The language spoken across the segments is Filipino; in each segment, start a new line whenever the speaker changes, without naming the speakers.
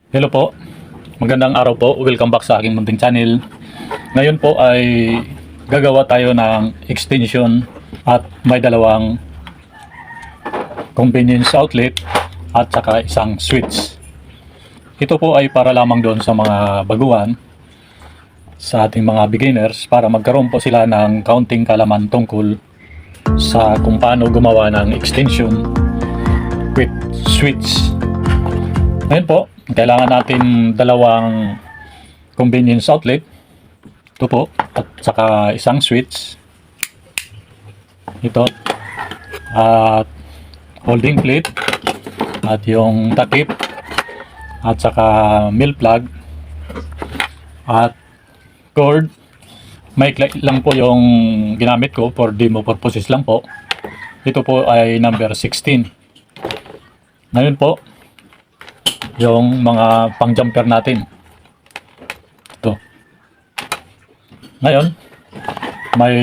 Hello po, magandang araw po. Welcome back sa aking munting channel. Ngayon po ay gagawa tayo ng extension at may dalawang convenience outlet at saka isang switch. Ito po ay para lamang doon sa mga baguhan, sa ating mga beginners, para magkaroon po sila ng kaunting kalaman tungkol sa kung paano gumawa ng extension with switch. Ngayon po, kailangan natin dalawang convenience outlet. Ito po, at saka isang switch. Ito. At holding plate. At yung takip. At saka mill plug. At cord. Maikli lang po yung ginamit ko for demo purposes lang po. Ito po ay number 16. Ngayon po, yung mga pang jumper natin. Ito. Ngayon, may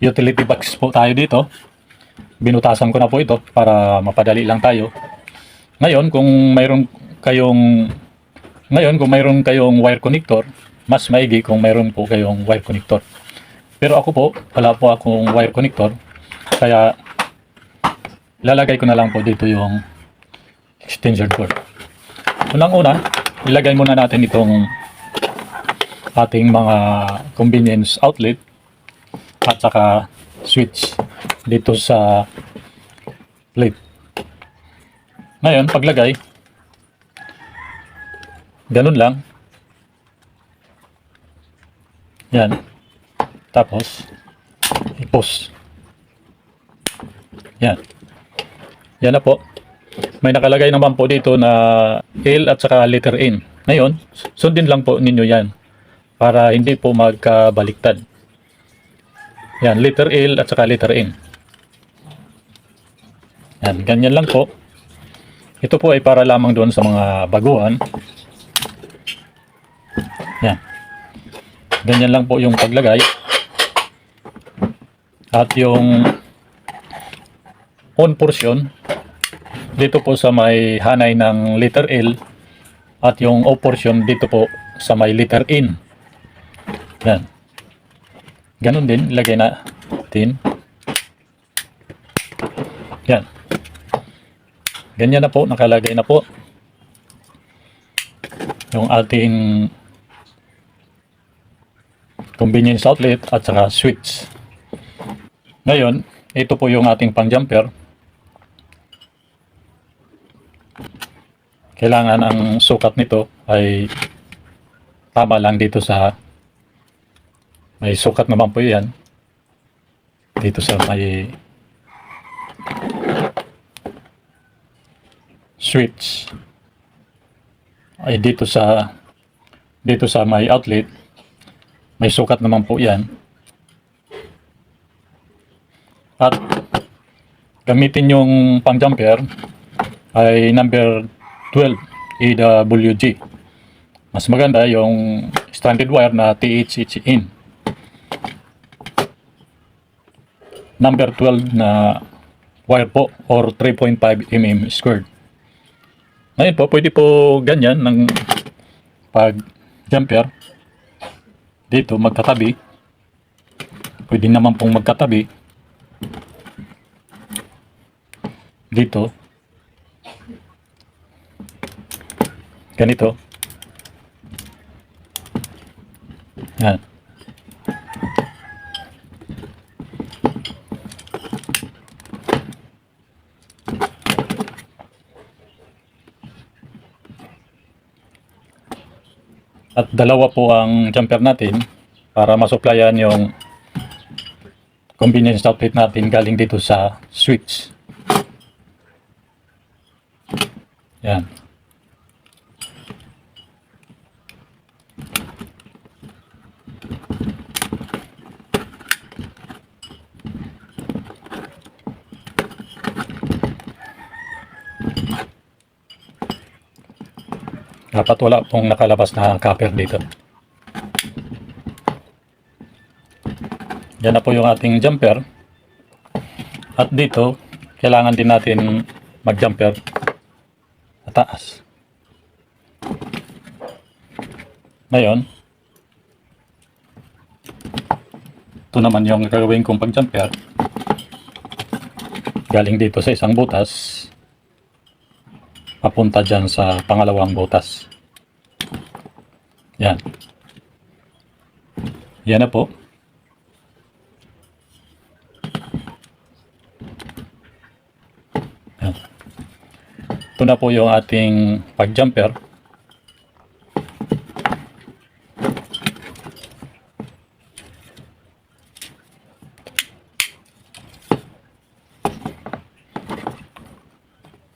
utility box po tayo dito. Binutasan ko na po ito para mapadali lang tayo. Ngayon, kung mayroon kayong wire connector, mas maigi kung mayroon po kayong wire connector. Pero ako po, wala po akong wire connector. Kaya lalagay ko na lang po dito yung extension cord. Unang-una, ilagay muna natin itong ating mga convenience outlet at saka switch dito sa plate. Ngayon, paglagay, ganun lang. Yan. Tapos, i-post. Yan. Yan na po. May nakalagay naman po dito na L at saka letter N. Ngayon, sundin lang po ninyo yan para hindi po magkabaliktad. Yan, letter L at saka letter N. Yan, ganyan lang po. Ito po ay para lamang doon sa mga baguhan. Yan. Ganyan lang po yung paglagay. At yung on portion, dito po sa may hanay ng letter L at yung O portion dito po sa may letter N. Yan. Ganun din, ilagay natin. Yan. Ganyan na po, nakalagay na po yung ating convenience outlet at saka switch. Ngayon, ito po yung ating pang jumper. Kailangan ang sukat nito ay tama lang dito sa may sukat naman po yan dito sa may switch ay dito sa may outlet may sukat naman po yan. At gamitin yung pang jumper ay number 12 AWG. Mas maganda yung standard wire na THHN. Number 12 na wire po or 3.5 mm squared. Ngayon po, pwede po ganyan ng pag jumper. Dito magkatabi. Pwede naman pong magkatabi. Dito. Ganito. Yan. At dalawa po ang jumper natin para masuplayan yung convenience outlet natin galing dito sa switch. Yan. Dapat wala pong nakalabas na copper dito. Yan na po yung ating jumper. At dito, kailangan din natin mag-jumper sa taas. Ngayon, ito naman yung gagawin kong pag-jumper. Galing dito sa isang butas, papunta dyan sa pangalawang butas. Yan. Yan na po. Yan. Ito na po yung ating pag-jumper.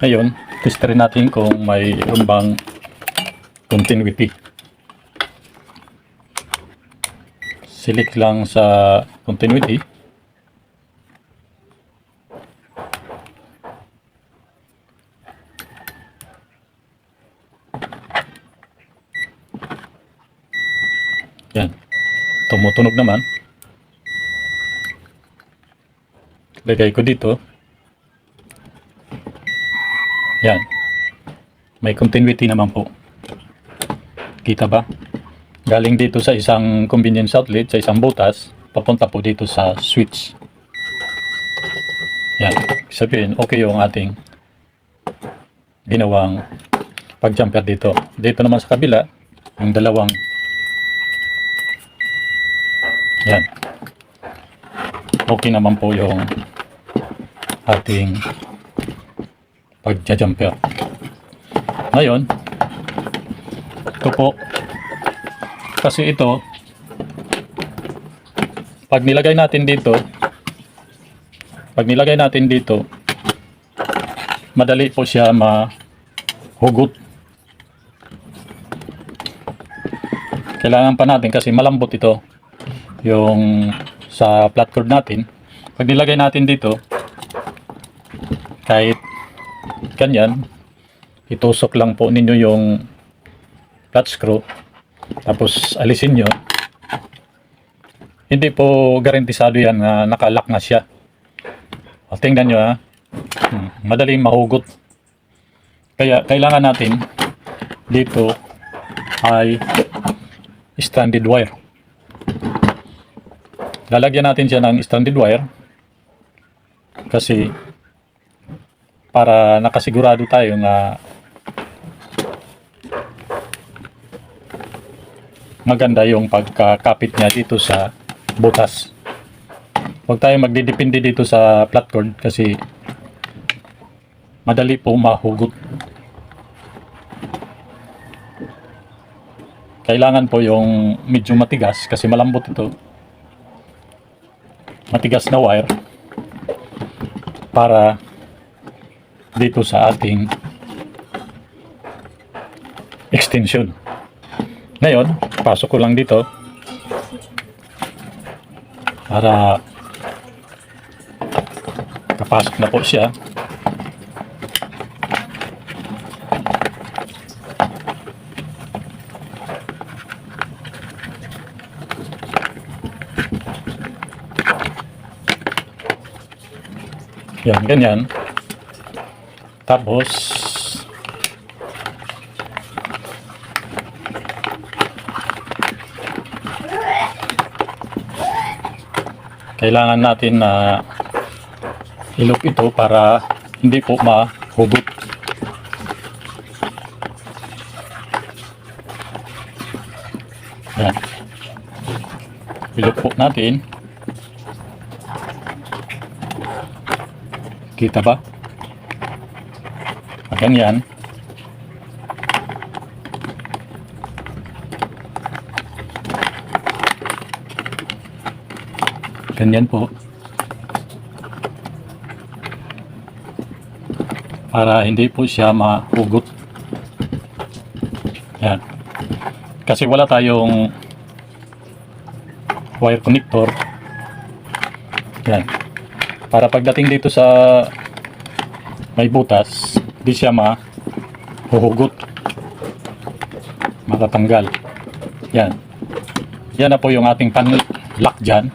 Ngayon, testerin natin kung may bang continuity. Select lang sa continuity. Yan. Tumutunog naman. Lagay ko dito. Yan. May continuity naman po. Kita ba? Galing dito sa isang convenience outlet, sa isang butas, papunta po dito sa switch. Yan. Sabihin, okay yung ating ginawang pag-jumper dito. Dito naman sa kabila, yung dalawang. Yan. Okay naman po yung ating pag-jumper. Ngayon, ito po, kasi ito, pag nilagay natin dito, madali po siya mahugot. Kailangan pa natin kasi malambot ito yung sa flat cord natin. Pag nilagay natin dito, kahit ganyan, itusok lang po ninyo yung flat screw, tapos alisin nyo. Hindi po garantisado yan na nakalock na siya. O, tingnan nyo ha, madaling mahugot. Kaya kailangan natin dito ay stranded wire. Lalagyan natin siya ng stranded wire kasi para nakasigurado tayo na maganda yung pagkakapit niya dito sa butas. Huwag tayo magdidepende dito sa flat cord kasi madali po mahugot. Kailangan po yung medyo matigas kasi malambot ito. Matigas na wire para dito sa ating extension. Ngayon, pasok ko lang dito para kapasok na po siya. Yan, ganyan. Tapos kailangan natin na ilok ito para hindi po mahugot. Yan. Ilok po natin. Kita ba? Ganyan. Ganyan po. Para hindi po siya mahugot. Yan. Kasi wala tayong wire connector. Yan. Para pagdating dito sa may butas, di siya mahuhugot, matatanggal. Yan. Yan na po yung ating pan-lock dyan.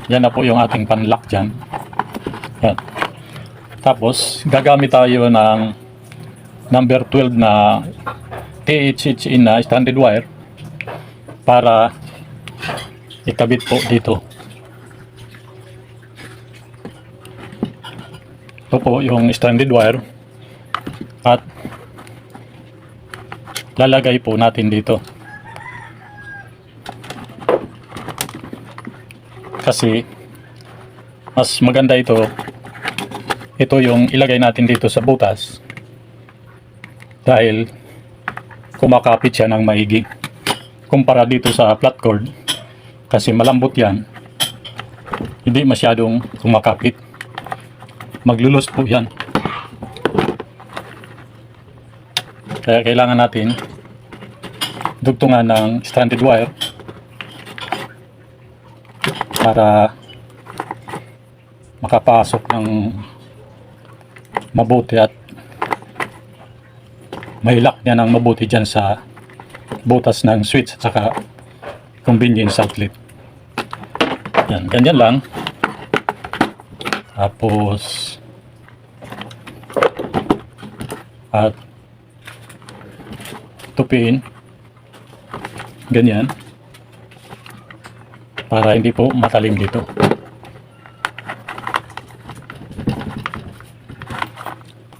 Yan na po yung ating pan-lock dyan. Yan. Tapos, gagamit tayo ng number 12 na THHN na stranded wire para ikabit po dito. Ito po yung stranded wire at lalagay po natin dito. Kasi mas maganda ito yung ilagay natin dito sa butas dahil kumakapit siya ng maigi kumpara dito sa flat cord kasi malambot yan, hindi masyadong kumakapit, maglulos po yan. Kaya kailangan natin dugtungan ng stranded wire para makapasok ng mabuti at mailak niya ng mabuti dyan sa butas ng switch at saka convenience outlet. Yan, ganyan lang. Tapos at tupiin ganyan para hindi po matalim dito.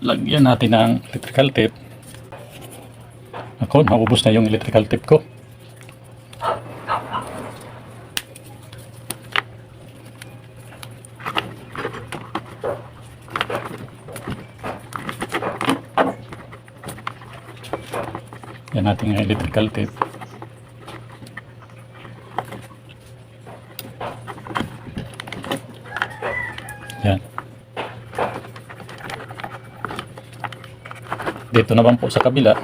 Lagyan natin ng electrical tape. Ako, naubos na yung electrical tape ko. Yan natin yung electrical tape. Yan. Dito naman po sa kabila.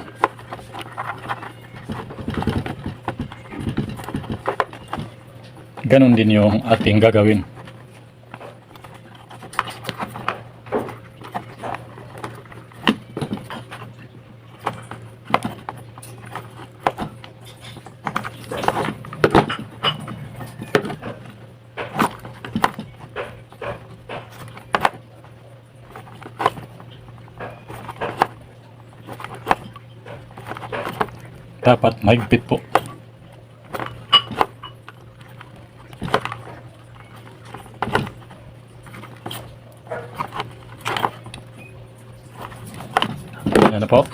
Ganon din yung ating gagawin. Dapat mahigpit po. Yan na po.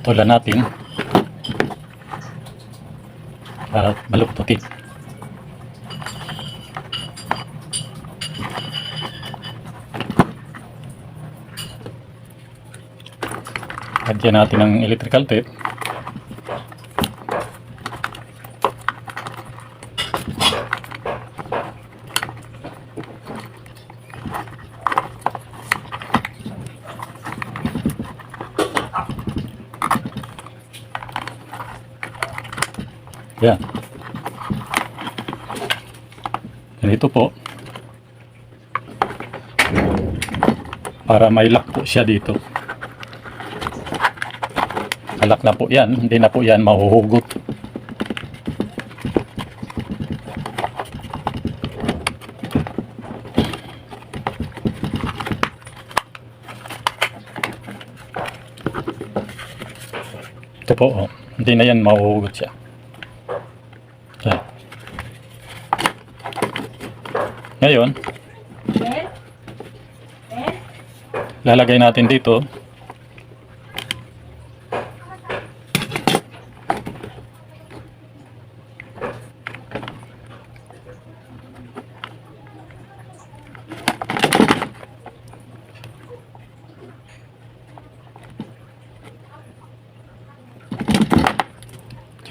Tulan natin at baluktutin. Lagyan natin ng electrical tape. Yan. Ganito po. Para may lock po siya dito. Kalak na po yan, hindi na po yan mahuhugot. Ito po, oh, hindi na yan mahuhugot siya. Yan. Ngayon, lalagay natin dito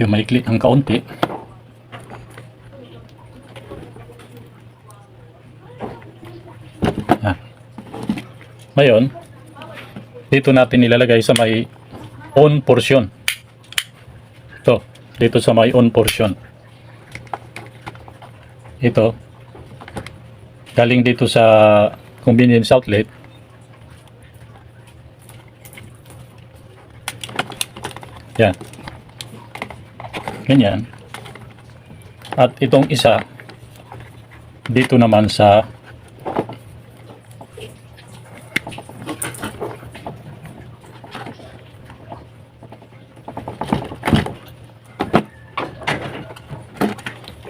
yung maikli ng kaunti. Ngayon, dito natin ilalagay sa may on portion. Ito, dito sa may on portion. Ito, galing dito sa convenience outlet. Yan. Ganyan. At itong isa, dito naman sa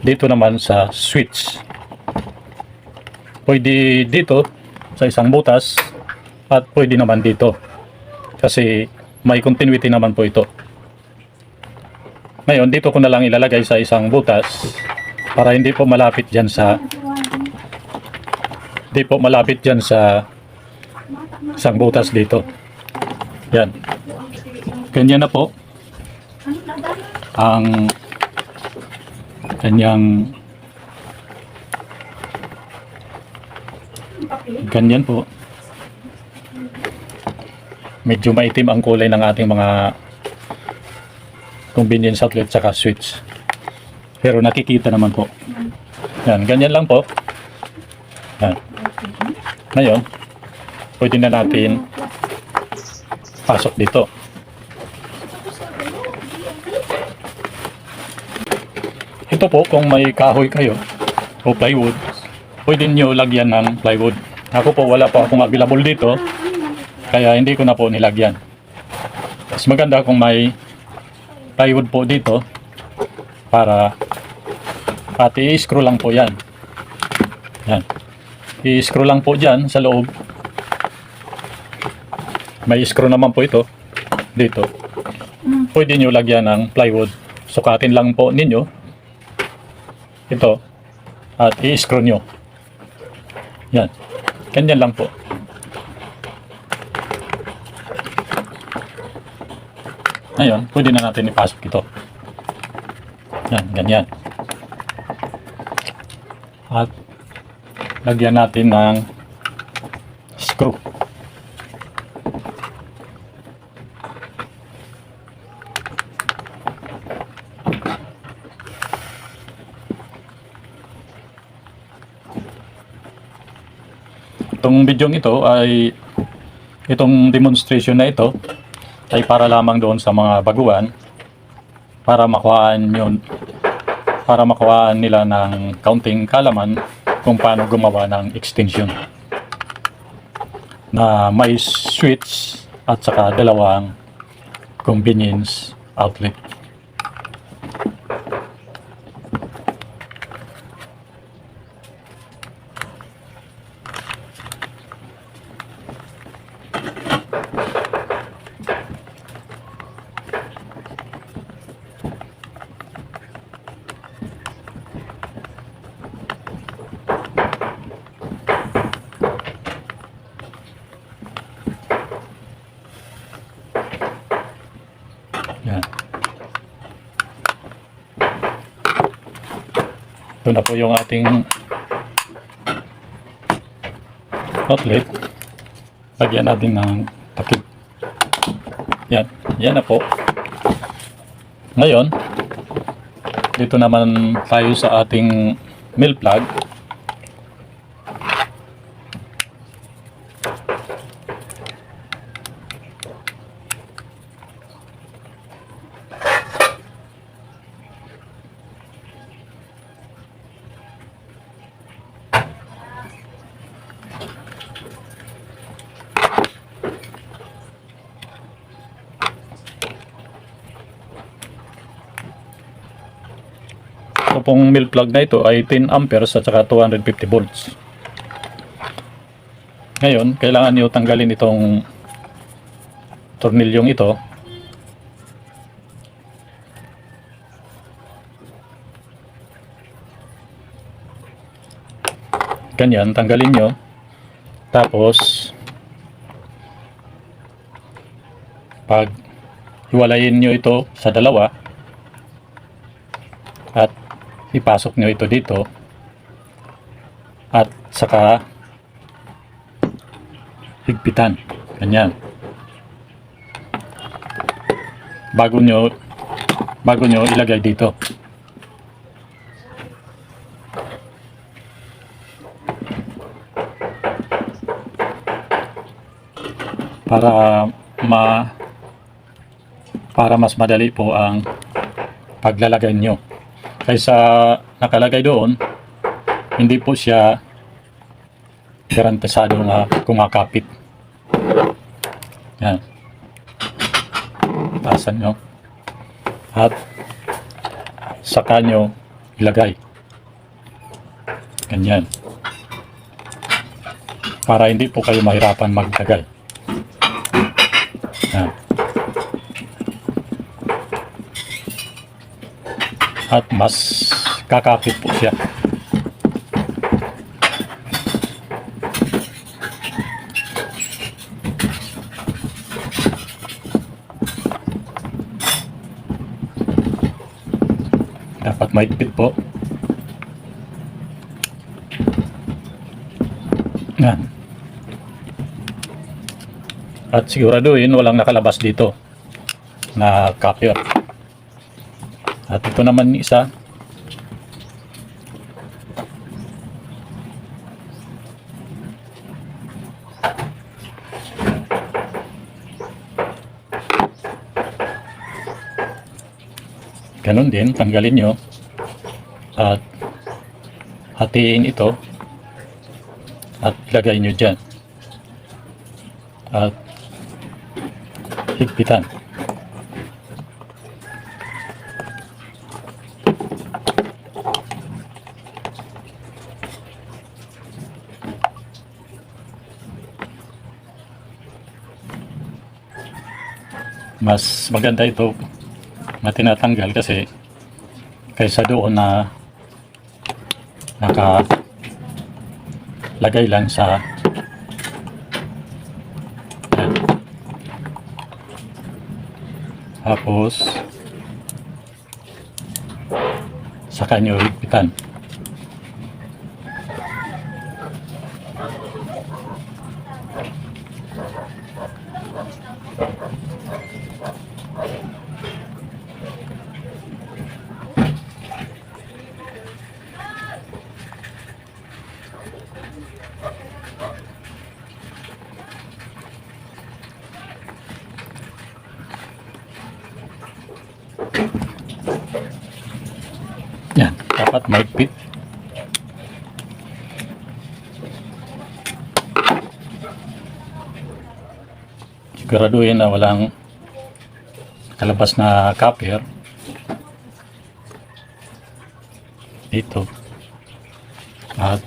dito naman sa switch. Pwede dito sa isang butas at pwede naman dito kasi may continuity naman po ito. Ngayon dito ko na lang ilalagay sa isang butas para hindi po malapit dyan sa isang butas dito. Yan. Ganyan na po ang kanyang ganyan po. Medyo maitim ang kulay ng ating mga convenience outlet saka switch. Pero nakikita naman po. Yan, ganyan lang po. Yan. Ngayon, pwede na natin pasok dito. Ito po, kung may kahoy kayo o plywood, pwede nyo lagyan ng plywood. Ako po, wala po akong available dito, kaya hindi ko na po nilagyan. Mas maganda kung may plywood po dito para at i-screw lang po yan. Yan. I-screw lang po dyan sa loob. May screw naman po ito dito. Pwede nyo lagyan ng plywood. Sukatin lang po ninyo ito at i-screw nyo. Yan. Ganyan lang po. Ngayon, pwede na natin ipasok ito. Yan, ganyan. At lagyan natin ng screw. Itong video ito ay itong demonstration na ito ay para lamang doon sa mga baguhan para makuhaan nila ng kaunting kalaman kung paano gumawa ng extension na may switch at saka dalawang convenience outlet. Yan. Ito na po yung ating outlet. Lagyan natin ng takip. Yan. Yan na po. Ngayon, dito naman tayo sa ating mill plug. Ito pong mill plug na ito ay 10 amperes at saka 250 volts. Ngayon, kailangan niyo tanggalin itong tornilyong ito. Ganyan, tanggalin nyo. Tapos, pag hiwalayin nyo ito sa dalawa, at ipasok nyo ito dito at saka higpitan, ganyan, bago nyo ilagay dito. Para mas madali po ang paglalagay nyo. Kaysa nakalagay doon, hindi po siya garantisado na kumakapit. Yan. Tasan nyo. At saka nyo ilagay. Ganyan. Para hindi po kayo mahirapan magtagay. Yan. At mas kakapit po siya. Dapat maigpit po. Yan. At siguraduhin walang nakalabas dito na copper. At ito naman isa. Ganon din, tanggalin nyo at hatiin ito at lagay nyo dyan at higpitan. Mas maganda ito na tinatanggal kasi kaysa doon na nakalagay lang sa yan. Tapos saka nyo higpitan. Yan, dapat maigpit. Siguraduhin na walang kalabas na copper dito. At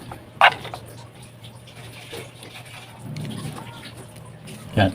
yan.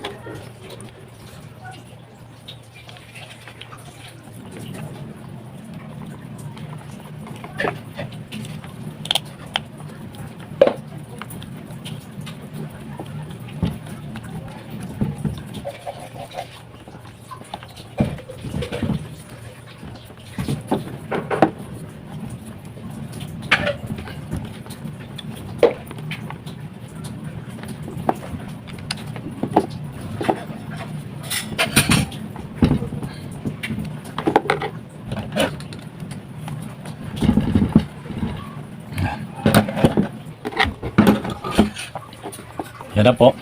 Yan na po.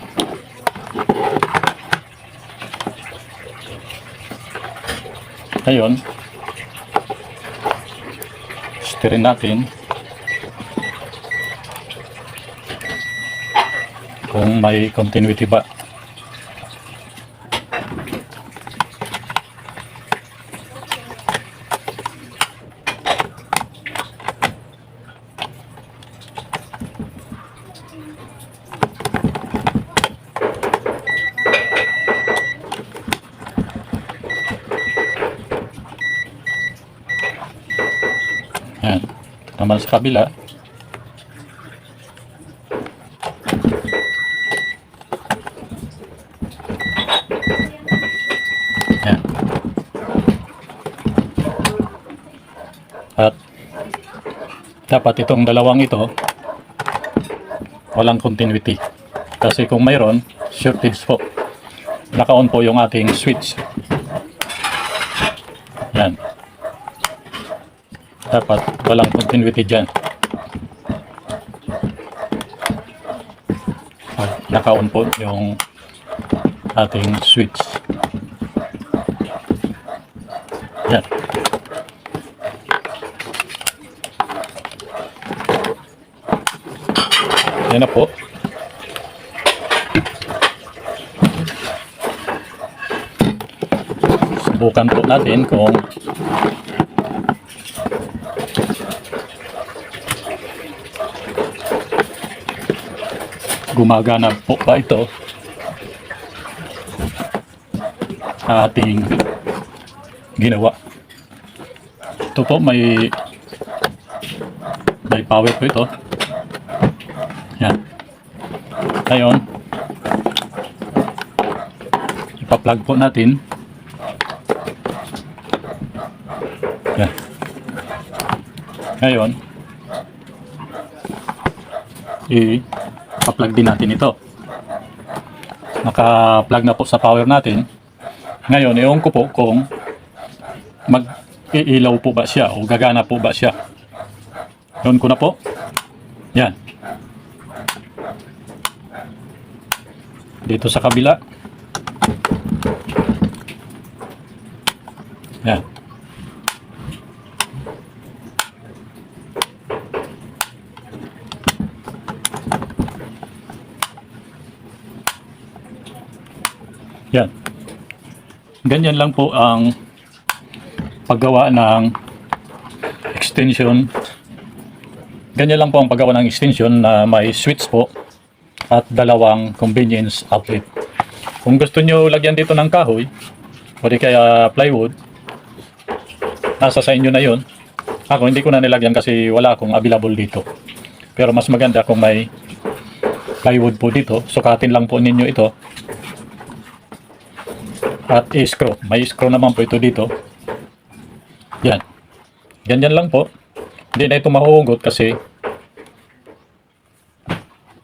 Ngayon, stirrin natin kung may continuity ba. Yan. Naman sa kabila. Yan. At dapat itong dalawang ito walang continuity. Kasi kung mayroon, shortage po. Naka-on po yung ating switch. Yan. Dapat walang continuity dyan. Naka-on po yung ating switch. Yan. Yan na po. Subukan po natin kung gumagana po ba ito sa ating ginawa. Ito po may power po ito. Yan. Ngayon, ipa-plug po natin. Yan. Ngayon, ipa-plug din natin ito. Naka-plug na po sa power natin. Ngayon, iyon ko po kung mag-iilaw po ba siya o gagana po ba siya. Iyon ko na po. Yan. Dito sa kabila. Yan. Yan. Ganyan lang po ang paggawa ng extension. Ganyan lang po ang paggawa ng extension na may switch po at dalawang convenience outlet. Kung gusto nyo lagyan dito ng kahoy o di kaya plywood, nasa sa inyo na yun. Ako hindi ko na nilagyan kasi wala akong available dito. Pero mas maganda kung may plywood po dito. Sukatin lang po ninyo ito. At i-screw. May screw naman po ito dito. Yan. Ganyan lang po. Hindi na ito mahuhugot kasi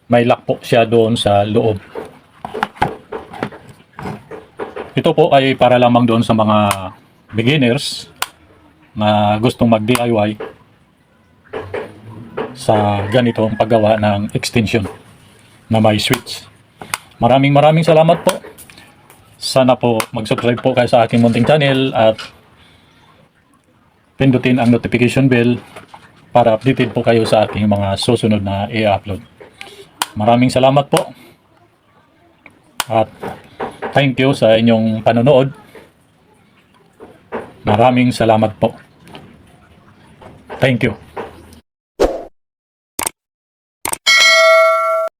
may lock po siya doon sa loob. Ito po ay para lamang doon sa mga beginners na gustong mag-DIY sa ganitong paggawa ng extension na may switch. Maraming salamat po. Sana po mag-subscribe po kayo sa aking munting channel at pindutin ang notification bell para updated po kayo sa aking mga susunod na i-upload. Maraming salamat po. At thank you sa inyong panonood. Maraming salamat po. Thank you.